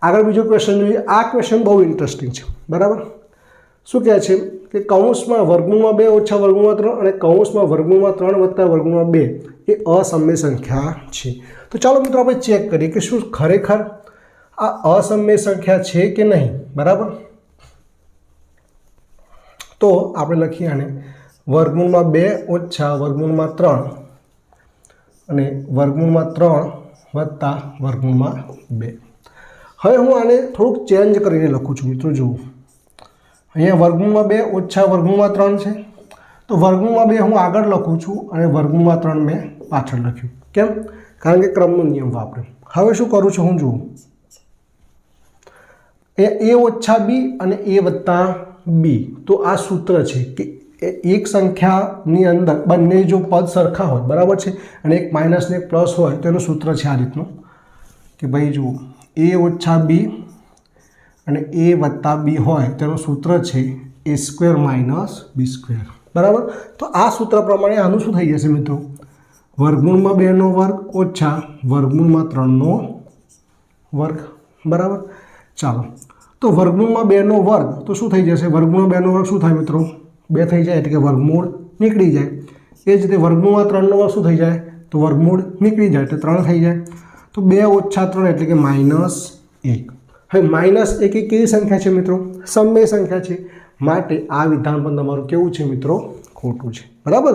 આગળ બીજો ક્વેશ્ચન જોઈએ. આ ક્વેશ્ચન બહુ ઇન્ટરેસ્ટિંગ છે. બરાબર. શું કહે છે કે કૌંસમાં વર્ગમૂળમાં 2 ઓછા વર્ગમૂળમાં 3 અને કૌંસમાં વર્ગમૂળમાં 3 વત્તા વર્ગમૂળમાં 2 એ અસમય સંખ્યા છે. તો ચાલો મિત્રો આપણે ચેક કરીએ કે શું ખરેખર આ અસમય સંખ્યા છે કે નહીં. બરાબર. તો આપણે લખીએ આને વર્ગમૂળમાં 2 ઓછા વર્ગમૂળમાં 3 અને વર્ગમૂળમાં 3 વત્તા વર્ગમૂળમાં 2. હવે હું આને થોડુંક ચેન્જ કરીને લખું છું મિત્રો. જુઓ, અહીંયા વર્ગમૂળમાં 2 ઓછા વર્ગમૂળમાં 3 છે, તો વર્ગમૂળમાં 2 હું આગળ લખું છું અને વર્ગમૂળમાં 3 મેં પાછળ લખ્યું. કેમ? કારણ કે ક્રમનો નિયમ વાપર્યો. હવે શું કરું છું હું? જુઓ, એ ઓછા બી અને એ વત્તા બી. તો આ સૂત્ર છે કે એક સંખ્યાની અંદર બંને જો પદ સરખા હોય, બરાબર છે, અને એક માઇનસ ને એક પ્લસ હોય તો એનું સૂત્ર છે આ રીતનું કે ભાઈ જુઓ, એ ઓછા બી અને એ વત્તા બી હોય તેનું સૂત્ર છે એ સ્ક્વેર માઇનસ બી સ્ક્વેર. બરાબર. તો આ સૂત્ર પ્રમાણે આનું શું થઈ જશે મિત્રો? વર્ગમૂળમાં 2નો વર્ગ ઓછા વર્ગમૂળમાં 3નો વર્ગ. બરાબર. ચાલો, તો વર્ગમૂળમાં 2નો વર્ગ તો શું થઈ જશે? વર્ગમૂળમાં 2નો વર્ગ શું થાય મિત્રો? 2 થઈ જાય એટલે કે વર્ગમૂળ નીકળી જાય. એ જ રીતે વર્ગમૂળમાં 3નો વર્ગ શું થઈ જાય? તો વર્ગમૂળ નીકળી જાય એટલે 3 થઈ જાય. તો 2 ઓછા 3 એટલે કે -1. હવે -1 એ કેવી સંખ્યા છે મિત્રો? સમય સંખ્યા છે. માટે આ વિધાન પણ તમારું કેવું છે મિત્રો? ખોટું છે. બરાબર.